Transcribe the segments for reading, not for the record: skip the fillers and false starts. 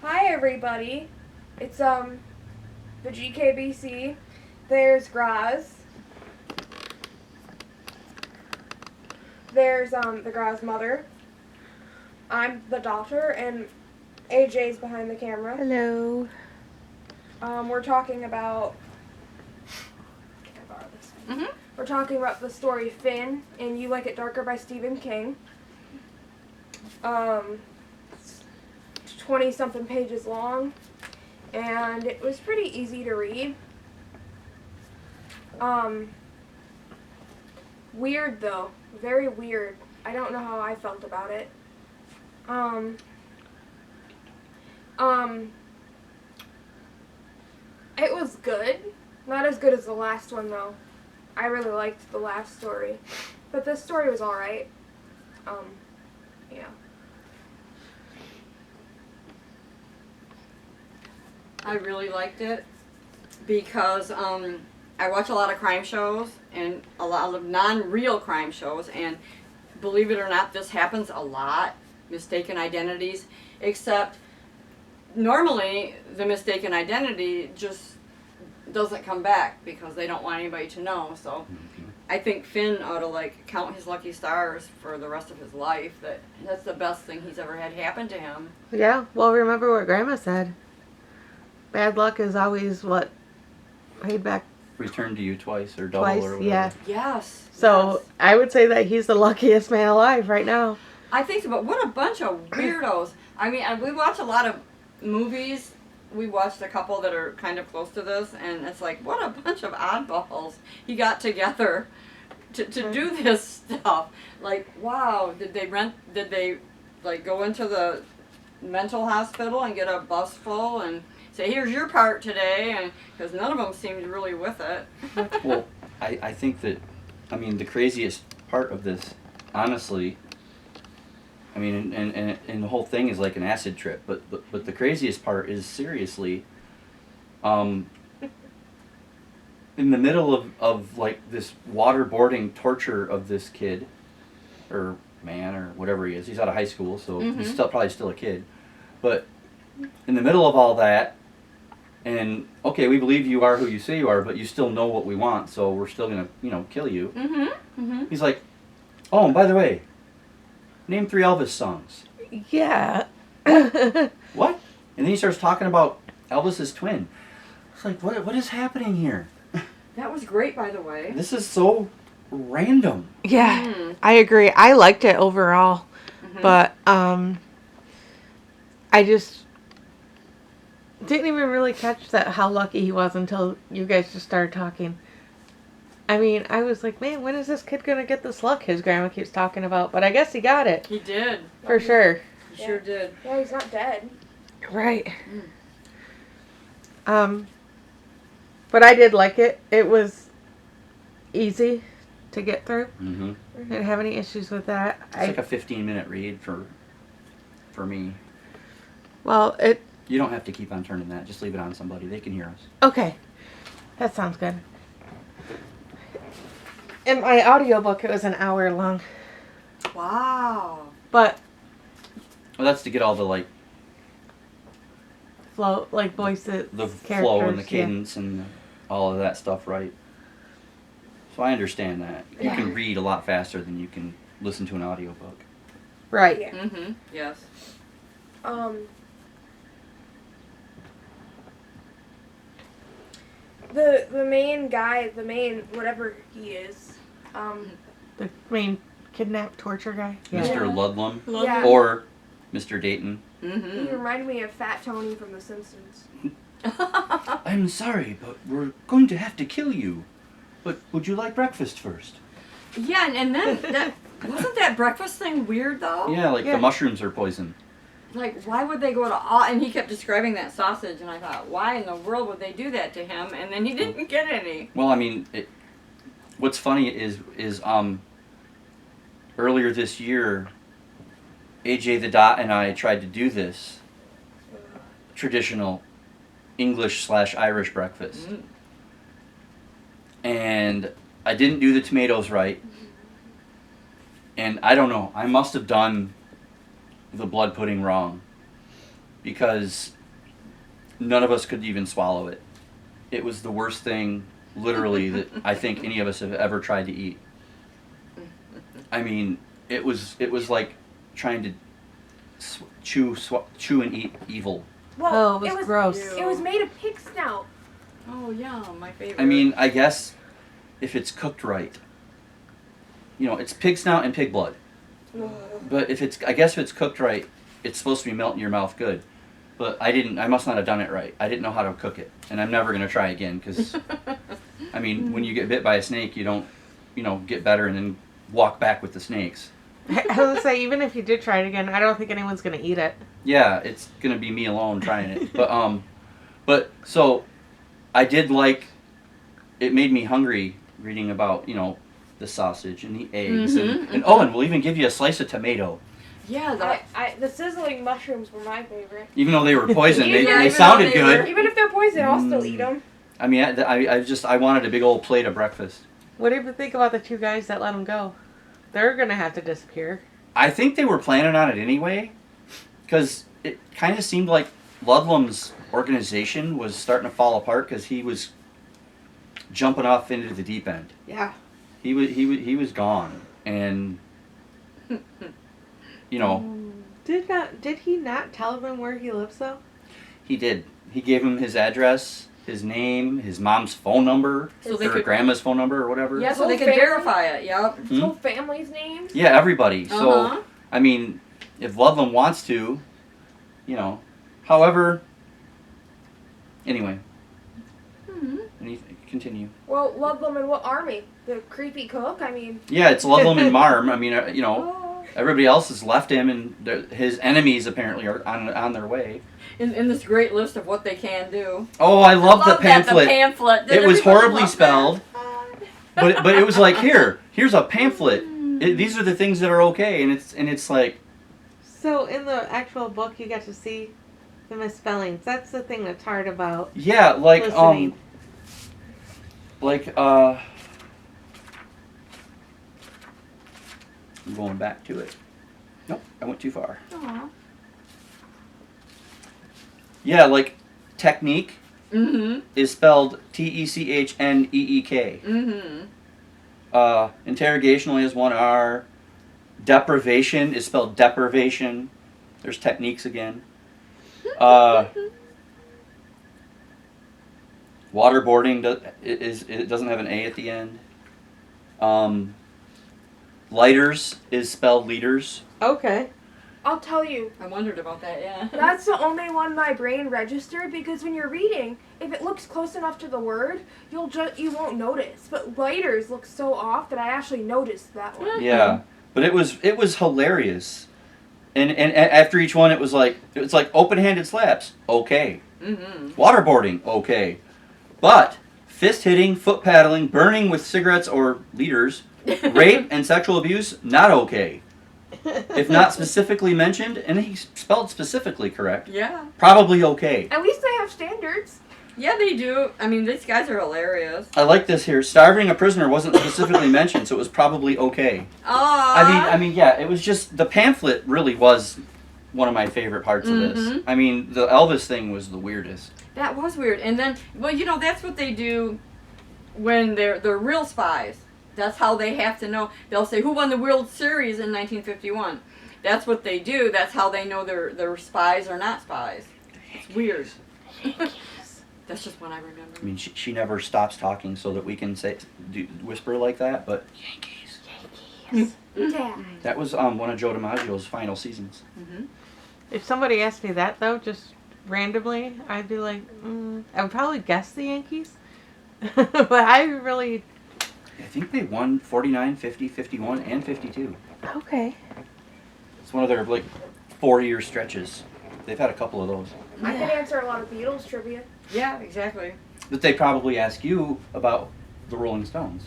Hi everybody. It's the GKBC. There's Graz. There's the Graz mother. I'm the daughter and AJ's behind the camera. Hello. We're talking about Can I borrow this? We're talking about the story Finn and You Like It Darker by Stephen King. 20-something pages long, and it was pretty easy to read. Weird though, very weird. I don't know how I felt about it. It was good. Not as good as the last one though. I really liked the last story, but this story was alright. Yeah. I really liked it because I watch a lot of crime shows and a lot of non-real crime shows, and believe it or not, this happens a lot, mistaken identities, except normally the mistaken identity just doesn't come back because they don't want anybody to know. So I think Finn ought to count his lucky stars for the rest of his life. That's the best thing he's ever had happen to him. Yeah, well, remember what Grandma said. Bad luck is always what? Paid back Returned to you twice or double twice, or whatever. yeah. Yes. So yes. I would say that he's the luckiest man alive right now. I think so, but what a bunch of weirdos. I mean, we watch a lot of movies. We watched a couple that are kind of close to this, and it's like, what a bunch of oddballs he got together to do this stuff. Like, wow, did they go into the mental hospital and get a bus full and say, here's your part today, and because none of them seemed really with it. Well, I think that, the craziest part of this, honestly, and the whole thing is like an acid trip, but the craziest part is seriously, in the middle of like this waterboarding torture of this kid, or man, or whatever he is. He's out of high school, so he's probably still a kid. But in the middle of all that, and okay, we believe you are who you say you are, but you still know what we want, so we're still gonna, kill you. He's like, oh, and by the way, name 3 Elvis songs. Yeah. What? And then he starts talking about Elvis's twin. It's like, what is happening here? That was great, by the way. This is so random. Yeah, I agree. I liked it overall, but I just didn't even really catch that how lucky he was until you guys just started talking. I mean, I was like, man, when is this kid going to get this luck his grandma keeps talking about? But I guess he got it. He did. For sure. He sure did. Yeah, he's not dead. Right. But I did like it. It was easy to get through. I didn't have any issues with that. It's like a 15-minute read for me. Well, You don't have to keep on turning that. Just leave it on somebody. They can hear us. okay. That sounds good. In my audiobook, it was an hour long. Wow. But Well, that's to get all the flow, voices, the flow and the characters, cadence and all of that stuff right. So I understand that. You Yeah. can read a lot faster than you can listen to an audiobook. Right. Yeah. Yes. The main guy, whatever he is, The main kidnapped torture guy. Mr. Ludlum Yeah. or Mr. Dayton. he reminded me of Fat Tony from The Simpsons. I'm sorry, but we're going to have to kill you. But would you like breakfast first? Yeah, and then wasn't that breakfast thing weird though? Yeah, Yeah. the mushrooms are poison. Like, why would they go to all? And he kept describing that sausage, and I thought, why in the world would they do that to him? And then he didn't get any. Well, what's funny is earlier this year, AJ the Dot and I tried to do this traditional English/Irish breakfast. And I didn't do the tomatoes right. And I don't know, I must have done the blood pudding wrong. because none of us could even swallow it. It was the worst thing, literally, that I think any of us have ever tried to eat. I mean, it was like trying to chew and eat evil. Oh, it was gross. It was made of pig snout. Oh yeah, my favorite. I mean, I guess if it's cooked right, you know, it's pig snout and pig blood. But I guess if it's cooked right, it's supposed to be melting your mouth good. But I must not have done it right. I didn't know how to cook it, and I'm never gonna try again because, I mean, when you get bit by a snake, you don't, get better and then walk back with the snakes. I was gonna say, even if you did try it again, I don't think anyone's gonna eat it. Yeah, it's gonna be me alone trying it. But so I did like. It made me hungry reading about the sausage and the eggs and we'll even give you a slice of tomato. Yeah, The sizzling mushrooms were my favorite. Even though they were poison, Even they though sounded good. Even if they're poison, I'll still eat them. I mean, I wanted a big old plate of breakfast. What do you think about the 2 guys that let them go? They're gonna have to disappear. I think they were planning on it anyway, because it kind of seemed like Ludlum's organization was starting to fall apart because he was jumping off into the deep end. Yeah. He was gone, and Did he not tell them where he lives though? he did. He gave him his address, his name, his mom's phone number, So they or could- grandma's phone number, or whatever. Yeah. so they can Family? verify it. Yep. His whole family's names. Yeah, everybody. Uh-huh. So, I mean, if Ludlum wants to, however, anyway. Continue. Well, Ludlum and what army? The creepy cook? I mean... Yeah, it's Ludlum and Marm. I mean, Oh. everybody else has left him, and his enemies apparently are on their way. In this great list of what they can do. Oh, I love the That, pamphlet. the pamphlet. Did It was everybody horribly love spelled, but it was like, here's a pamphlet. These are the things that are okay, and it's like, So in the actual book, you get to see the misspellings. That's the thing that's hard about yeah, like listening. I'm going back to it. Nope, I went too far. that? Aw. Yeah, like technique Mm-hmm. is spelled Techneek. Mm-hmm. Interrogation only has 1 R. Deprivation is spelled deprivation. There's techniques again. Waterboarding it doesn't have an A at the end. Lighters is spelled leaders. Okay. I'll tell you, I wondered about that, yeah. that's the only one my brain registered because when you're reading, if it looks close enough to the word, you won't notice. But lighters look so off that I actually noticed that one. Yeah, but it was hilarious, and after each one it was like open-handed slaps, okay, Mm-hmm. waterboarding, okay, but fist hitting, foot paddling, burning with cigarettes or leaders, rape and sexual abuse, not okay. If not specifically mentioned, and he spelled specifically correct, Yeah. probably okay. At least they have standards. Yeah, they do. I mean, these guys are hilarious. I like this here. Starving a prisoner wasn't specifically mentioned, so it was probably okay. I mean, yeah, it was just the pamphlet really was one of my favorite parts of this. Mhm. I mean, the Elvis thing was the weirdest. That was weird. And then, well, that's what they do when they're real spies. That's how they have to know. They'll say, who won the World Series in 1951? That's what they do. That's how they know they're spies or not spies. It's weird. That's just what I remember. I mean, she never stops talking so that we can whisper like that, but Yankees. Yeah. That was one of Joe DiMaggio's final seasons. Mm-hmm. If somebody asked me that though, just randomly, I'd be like, I would probably guess the Yankees. But I really... I think they won 49, 50, 51, and 52. Okay. It's one of their 4-year stretches. They've had a couple of those. I can answer a lot of Beatles trivia. Yeah, exactly. But they probably ask you about the Rolling Stones.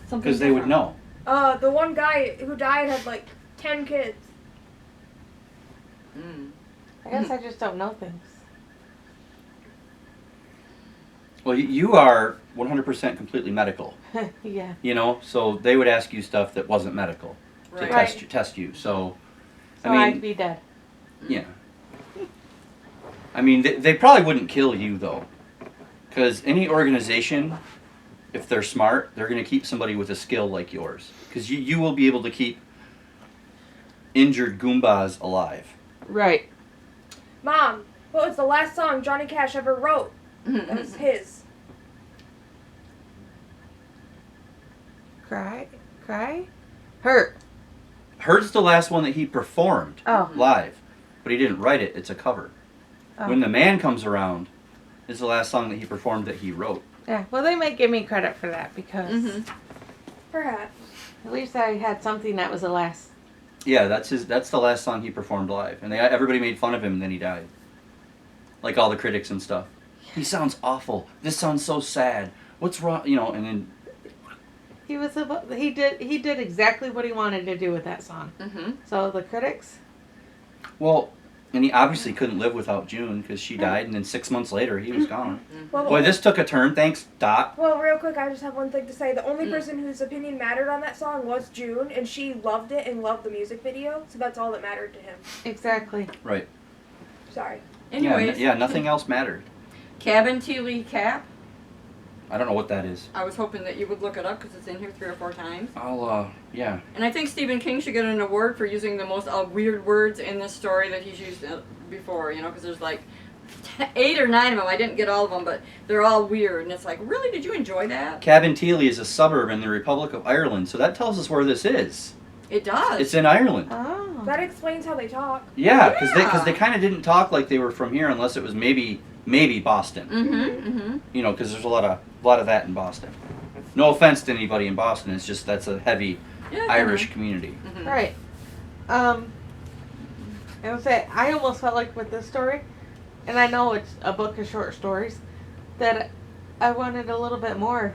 Something Because they would different. know. The one guy who died had 10 kids. Mm. I guess I just don't know things. Well, you are 100% completely medical, Yeah. so they would ask you stuff that wasn't medical to Right. Right. test you. So, So I mean, I'd be dead. yeah. I mean, they probably wouldn't kill you, though. Because any organization, if they're smart, they're going to keep somebody with a skill like yours. Because you will be able to keep injured Goombas alive. Right. Mom, what was the last song Johnny Cash ever wrote? That was his. Cry? Hurt. Hurt's the last one that he performed Oh. live. But he didn't write it. It's a cover. Oh. When the Man Comes Around is the last song that he performed that he wrote. Yeah, well, they might give me credit for that because Perhaps. at least I had something that was the last. Yeah, that's the last song he performed live. And everybody made fun of him and then he died. Like all the critics and stuff. He sounds awful. This sounds so sad. What's wrong? You know, and then He did exactly what he wanted to do with that song. So the critics. well, and he obviously couldn't live without June because she died, and then 6 months later he was gone. Well, Boy, this took a turn. Thanks, Dot. Well, real quick, I just have one thing to say. The only person whose opinion mattered on that song was June, and she loved it and loved the music video, so that's all that mattered to him. Exactly. Right. Sorry. Anyways, Yeah, nothing else mattered. Cabin Tea Cap. I don't know what that is. I was hoping that you would look it up because it's in here 3 or 4 times. Yeah. And I think Stephen King should get an award for using the most weird words in this story that he's used before, you know, because there's like 8 or 9 of them. I didn't get all of them, but they're all weird. And it's like, really? Did you enjoy that? Cabinteely is a suburb in the Republic of Ireland, so that tells us where this is. It does. It's in Ireland. Oh. That explains how they talk. Yeah, because Yeah. they kind of didn't talk like they were from here unless it was maybe Boston. You know, because there's a lot of that in Boston. No offense to anybody in Boston, it's just that's a heavy Irish community. Right. I would say I almost felt like with this story, and I know it's a book of short stories, that I wanted a little bit more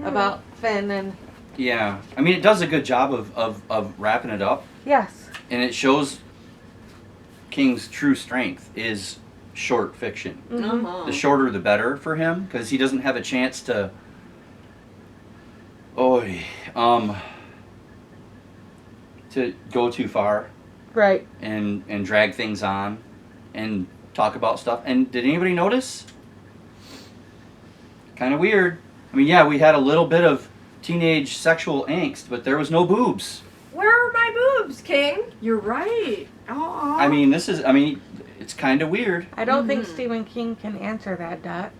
about Finn and. Yeah, I mean it does a good job of wrapping it up, Yes. and it shows King's true strength is short fiction. The shorter the better for him, because he doesn't have a chance to to go too far Right. and drag things on and talk about stuff. And did anybody notice? Kind of weird. I mean, yeah, we had a little bit of teenage sexual angst, but there was no boobs. Where are my boobs, King? You're right. Oh. I mean, it's kind of weird. I don't think Stephen King can answer that, Dot.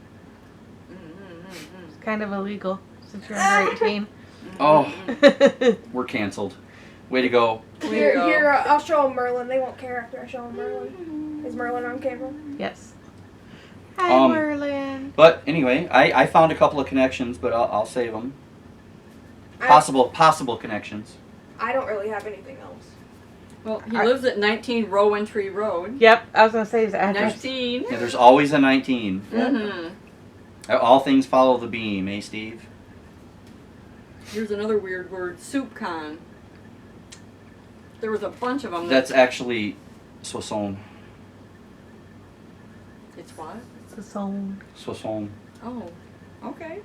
It's kind of illegal since you're under 18. Oh, we're canceled. Way to go. Here, I'll show them Merlin. They won't care after I show them Merlin. Is Merlin on camera? Yes. Hi, Um, Merlin. But anyway, I found a couple of connections, but I'll save them. Possible connections. I don't really have anything else. Well, he lives at 19 Rowan Tree Road. Yep, I was going to say his address. 19. Yeah, there's always a 19. Mm-hmm. All things follow the beam, eh, Steve? Here's another weird word, SoupCon. There was a bunch of them. That's actually Soissons. It's what? It's a song. Soissons. Oh, okay.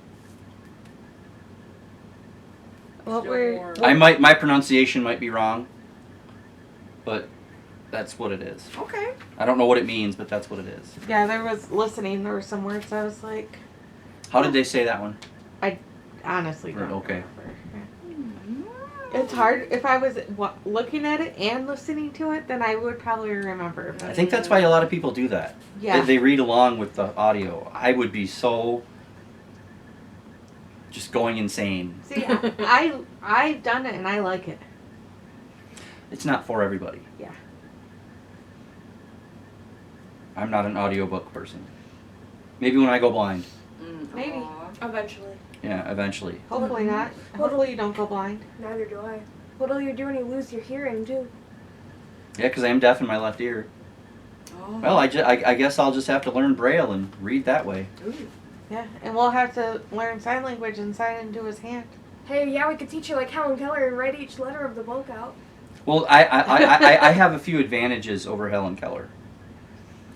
What Still were... more. My pronunciation might be wrong, but that's what it is. Okay. I don't know what it means, but that's what it is. Yeah, there was listening. There were some words I was like... How did they say that one? I honestly don't Okay. remember. It's hard. If I was looking at it and listening to it, then I would probably remember. I But think that's why a lot of people do that. yeah. They read along with the audio. I would be so just going insane. See, I've done it and I like it. It's not for everybody. Yeah. I'm not an audiobook person. Maybe when I go blind. Maybe. Aw. Eventually. Yeah, eventually. Hopefully not. Hopefully you don't go blind. Neither do I. What'll you do when you lose your hearing, too? Yeah, because I am deaf in my left ear. Oh. Well, I guess I'll just have to learn Braille and read that way. Ooh. Yeah, and we'll have to learn sign language and sign into his hand. Hey, yeah, we could teach you like Helen Keller and write each letter of the book out. Well, I have a few advantages over Helen Keller.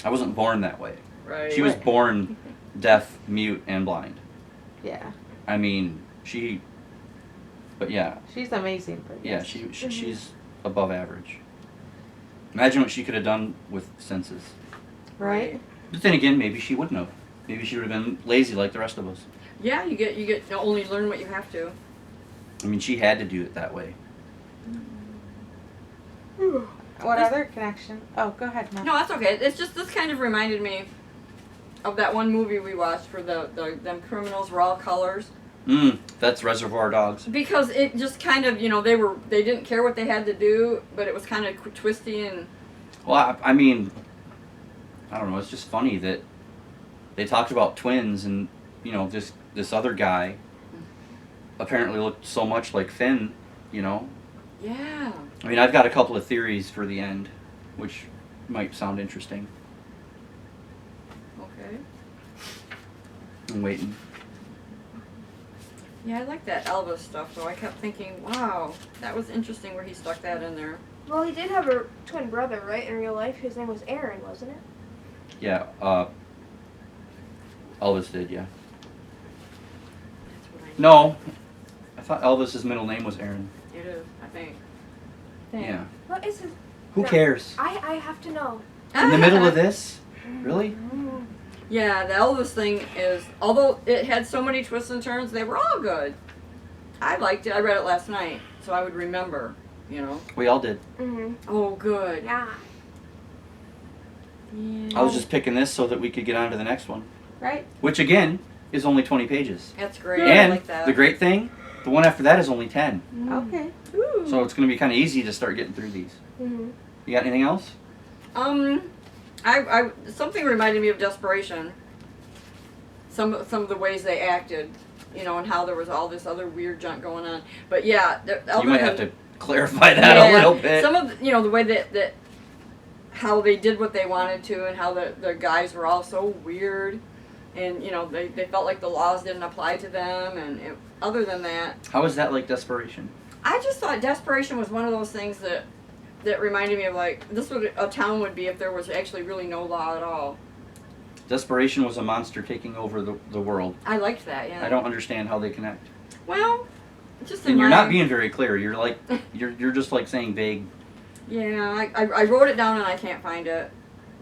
I wasn't born that way. Right. She was Right. born deaf, mute, and blind. Yeah. I mean, but yeah, She's amazing. But yeah, yes. she's above average. Imagine what she could have done with senses. Right? But then again, maybe she wouldn't have. Maybe she would have been lazy like the rest of us. Yeah, you get to only learn what you have to. I mean, she had to do it that way. What other connection? Oh, go ahead, Mom. No, that's okay. It's just this kind of reminded me of that one movie we watched where them criminals were all colors. That's Reservoir Dogs. Because it just kind of, they didn't care what they had to do, but it was kind of twisty and... Well, I mean, I don't know, it's just funny that they talked about twins and, this other guy apparently looked so much like Finn, Yeah. I mean, I've got a couple of theories for the end, which might sound interesting. Okay. I'm waiting. Yeah, I like that Elvis stuff, though. I kept thinking, wow, that was interesting where he stuck that in there. Well, he did have a twin brother, right, in real life? His name was Aaron, wasn't it? Yeah, Elvis did, yeah. That's what I No, I thought Elvis's middle name was Aaron. It is, I think. Yeah. What is his... Who No. cares? I have to know. In the middle of this? Really? Yeah, the Elvis thing is, although it had so many twists and turns, they were all good. I liked it. I read it last night, so I would remember, We all did. Mm-hmm. Oh, good. Yeah. Yeah. I was just picking this so that we could get on to the next one. Right? Which, again, is only 20 pages. That's great. I And like that. the great thing, the one after that is only 10. Okay. Ooh. So it's going to be kind of easy to start getting through these. Mm-hmm. You got anything else? I something reminded me of Desperation. Some of the ways they acted, and how there was all this other weird junk going on. But yeah, You might have to clarify that a little bit. Some of the way that how they did what they wanted to, and how the guys were all so weird, and they felt like the laws didn't apply to them, and other than that, How is that like Desperation? I just thought Desperation was one of those things that reminded me of like this what a town would be if there was actually really no law at all. Desperation was a monster taking over the world. I liked that. Yeah. I don't understand how they connect. Well, just in And you're my- not being very clear. You're like, you're just like saying vague. Yeah, I wrote it down and I can't find it,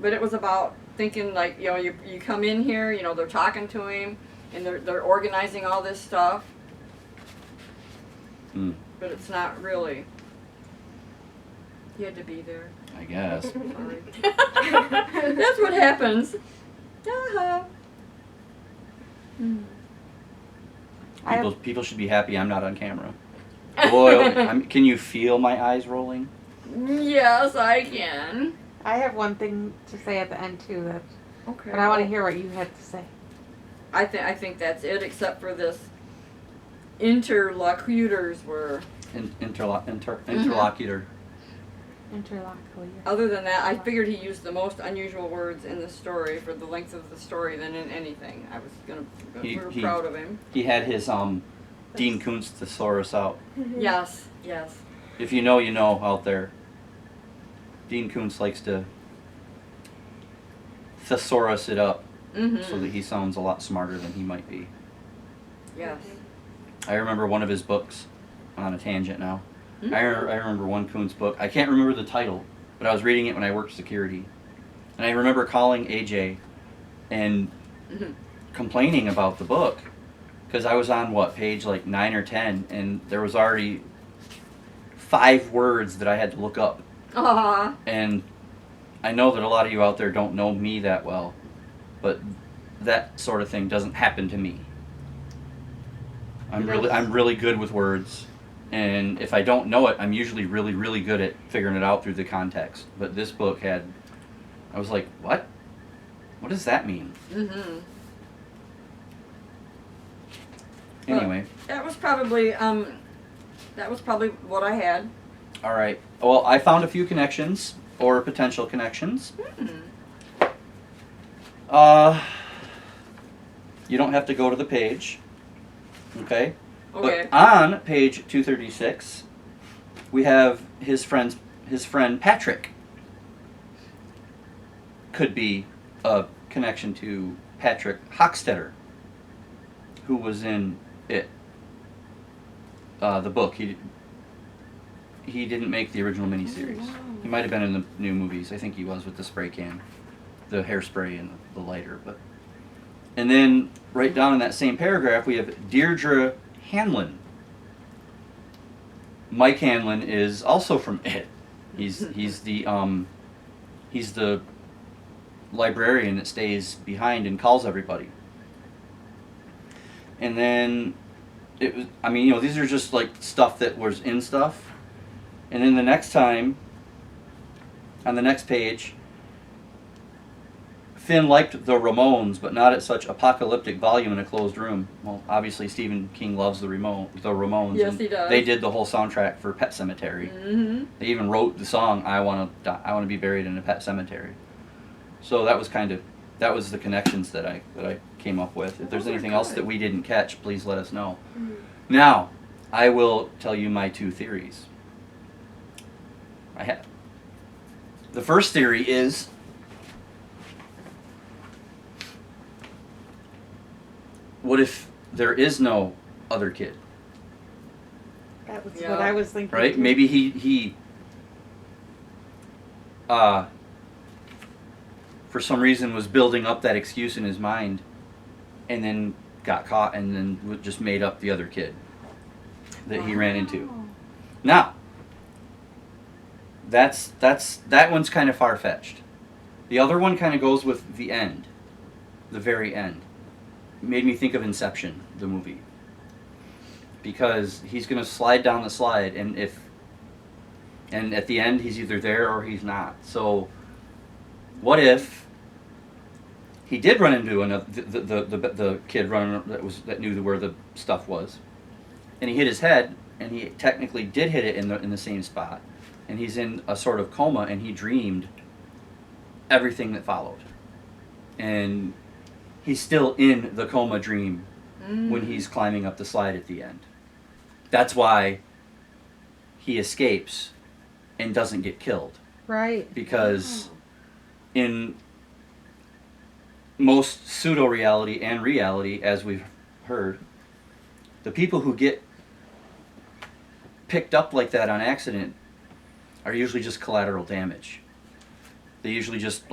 but it was about thinking like you come in here, they're talking to him and they're organizing all this stuff, but it's not really. You had to be there. I guess. Sorry. That's what happens. Uh-huh. People should be happy I'm not on camera. Boy, can you feel my eyes rolling? Yes, I can. I have one thing to say at the end too, Okay. but I want to hear what you had to say. I think that's it, except for this. Interlocutors were. Interlocutor. Interlocutor. Other than that, I figured he used the most unusual words in the story for the length of the story than in anything. I was we were proud of him. He had his Dean Koontz thesaurus out. Yes. If you know, you know out there. Dean Koontz likes to thesaurus it up so that he sounds a lot smarter than he might be. Yes. I remember one of his books, on a tangent now. I remember one Koontz book. I can't remember the title, but I was reading it when I worked security. And I remember calling AJ and complaining about the book. Because I was on, page like 9 or 10, and there was already 5 words that I had to look up. Aww. And I know that a lot of you out there don't know me that well, but that sort of thing doesn't happen to me. I'm really good with words. And if I don't know it, I'm usually really, really good at figuring it out through the context. But this book I was like, what? What does that mean? Anyway. That was probably what I had. All right. Well, I found a few connections, or potential connections. You don't have to go to the page. Okay? Okay. But on page 236, we have his friend Patrick. Could be a connection to Patrick Hockstetter, who was in it. The book. He didn't make the original miniseries. He might have been in the new movies. I think he was with the spray can. the hairspray and the lighter. And then right down in that same paragraph, we have Deirdre Hanlon. Mike Hanlon is also from It. He's the librarian that stays behind and calls everybody. And then it was, I mean, these are just like stuff that was in stuff. And then the next time, on the next page, Finn liked the Ramones, but not at such apocalyptic volume in a closed room. Well, obviously Stephen King loves the Ramones. Yes, he does. They did the whole soundtrack for Pet Sematary. Mm-hmm. They even wrote the song "I Want to Be Buried in a Pet Cemetery." So that was the connections that I came up with. If there's anything else that we didn't catch, please let us know. Mm-hmm. Now, I will tell you my two theories. The first theory is what if there is no other kid? That was Yeah. what I was thinking. Right? too. Maybe he for some reason was building up that excuse in his mind and then got caught and then just made up the other kid that he ran into. Now, that one's kind of far-fetched. The other one kind of goes with the end, the very end. It made me think of Inception, the movie. Because he's going to slide down the slide, and at the end he's either there or he's not. So, what if he did run into another the kid that knew where the stuff was, and he hit his head, and he technically did hit it in the same spot, and he's in a sort of coma, and he dreamed everything that followed, and he's still in the coma dream when he's climbing up the slide at the end. That's why he escapes and doesn't get killed. Right. Because in most pseudo-reality and reality, as we've heard, the people who get picked up like that on accident are usually just collateral damage. They usually just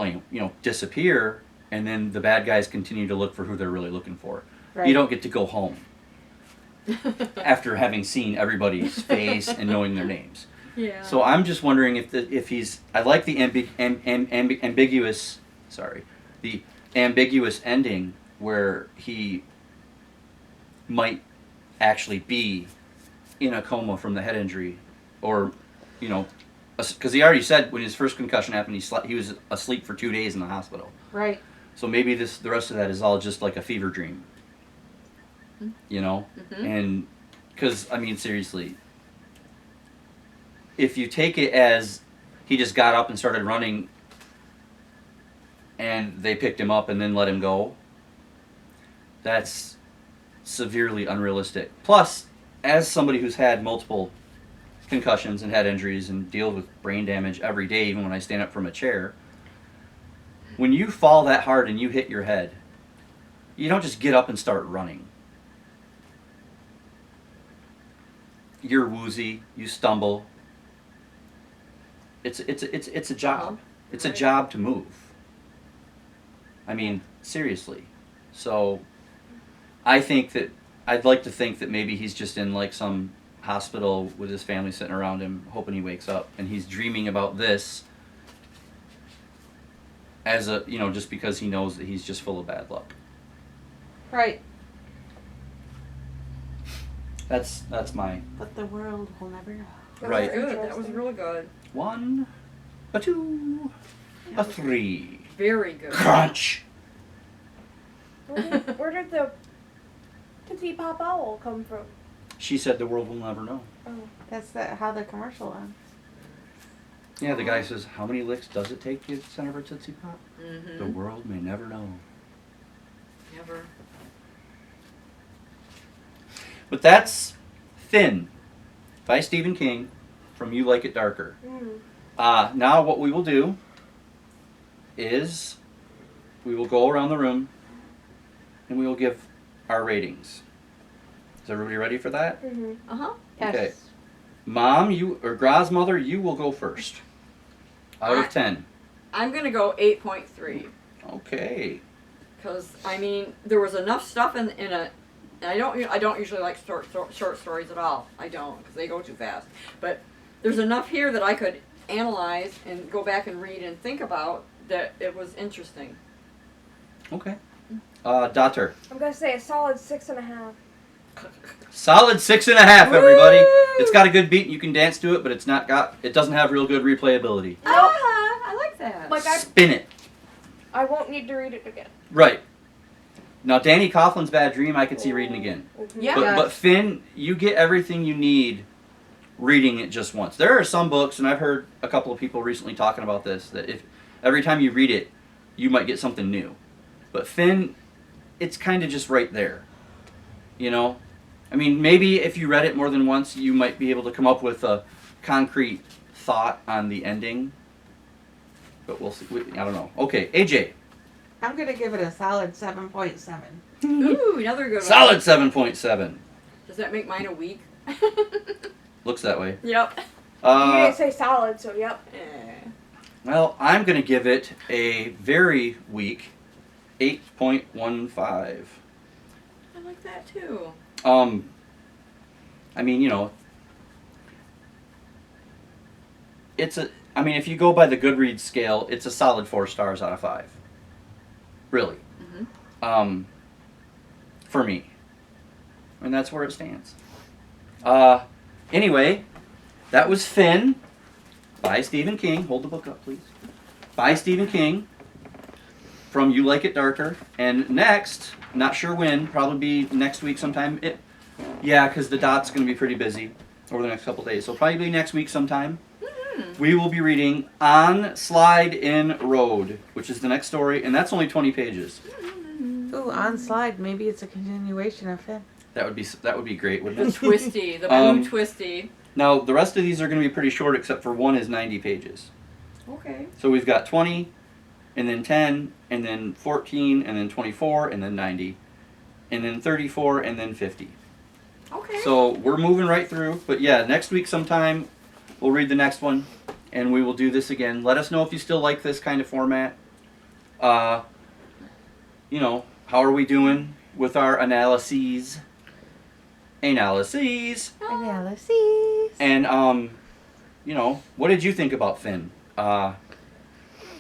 disappear, and then the bad guys continue to look for who they're really looking for. Right. You don't get to go home after having seen everybody's face and knowing their names. Yeah. So I'm just wondering if he's. I like the ambiguous. Sorry, the ambiguous ending where he might actually be in a coma from the head injury, or because he already said when his first concussion happened, he was asleep for 2 days in the hospital. Right. So maybe the rest of that is all just like a fever dream. Mm-hmm. And because seriously, if you take it as he just got up and started running and they picked him up and then let him go, that's severely unrealistic. Plus, as somebody who's had multiple concussions and head injuries and deal with brain damage every day, even when I stand up from a chair, when you fall that hard and you hit your head, you don't just get up and start running. You're woozy, you stumble. It's a job. It's a job to move. Seriously. So I'd like to think that maybe he's just in like some hospital with his family sitting around him hoping he wakes up, and he's dreaming about this as a just because he knows that he's just full of bad luck. Right. That's my But the world will never know. right. Good. That was really good. 1, a 2, a 3. Very good. Crunch. Where did the Tootsie Pop Owl come from? She said the world will never know. Oh. That's how the commercial ends. Yeah, the guy says, how many licks does it take to get the center of a Tootsie Pop? Mm-hmm. The world may never know. Never. But that's Thin by Stephen King from You Like It Darker. Now what we will do is we will go around the room and we will give our ratings. Is everybody ready for that? Mm-hmm. Uh-huh. Yes. Okay. Mom, grandmother, you will go first. Out of 10. I'm going to go 8.3. Okay. Because I mean, there was enough stuff in a. And I don't usually like short stories at all. I don't, because they go too fast. But there's enough here that I could analyze and go back and read and think about that it was interesting. Okay. Daughter. I'm gonna say a solid 6.5. Solid 6.5, everybody. Woo! It's got a good beat. You can dance to it, but it doesn't have real good replayability. I like that. Like Spin it. I won't need to read it again. Right. Now, Danny Coughlin's Bad Dream, I could see reading again. Yeah. But Finn, you get everything you need reading it just once. There are some books, and I've heard a couple of people recently talking about this, that if every time you read it, you might get something new. But Finn, it's kind of just right there. You know? I mean, maybe if you read it more than once, you might be able to come up with a concrete thought on the ending. But we'll see. I don't know. Okay, AJ. I'm going to give it a solid 7.7. Ooh, another good one. Solid 7.7. Does that make mine a week? Looks that way. Yep. You didn't say solid, so yep. Well, I'm going to give it a very weak 8.15. I like that too. I mean, you know, I mean, if you go by the Goodreads scale, it's a solid 4 stars out of 5. Really. Mm-hmm. For me. And that's where it stands. Anyway, that was Finn by Stephen King. Hold the book up, please. By Stephen King from You Like It Darker. And next, not sure when, probably be next week sometime. Yeah, because the dot's going to be pretty busy over the next couple days. So probably next week sometime. We will be reading On Slide in Road, which is the next story, and that's only 20 pages. Ooh, on slide. Maybe it's a continuation of Finn. That would be great, wouldn't The it? twisty, the blue twisty. Now, the rest of these are going to be pretty short, except for one is 90 pages. Okay. So we've got 20, and then 10, and then 14, and then 24, and then 90, and then 34, and then 50. Okay. So we're moving right through, but yeah, next week sometime we'll read the next one, and we will do this again. Let us know if you still like this kind of format. You know, how are we doing with our analyses? Analyses. And, you know, what did you think about Finn? What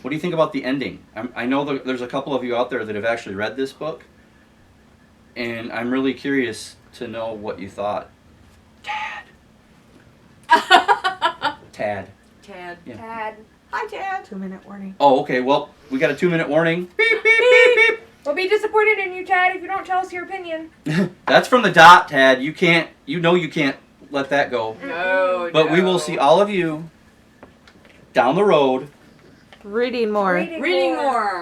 do you think about the ending? I know there's a couple of you out there that have actually read this book, and I'm really curious to know what you thought. Tad. Tad. Yeah. Tad. Hi, Tad. 2-minute warning. Oh, okay. Well, we got a 2-minute warning. Beep, beep, beep, beep. We'll be disappointed in you, Tad, if you don't tell us your opinion. That's from the dot, Tad. You can't let that go. No, But we will see all of you down the road. Reading more. Reading more.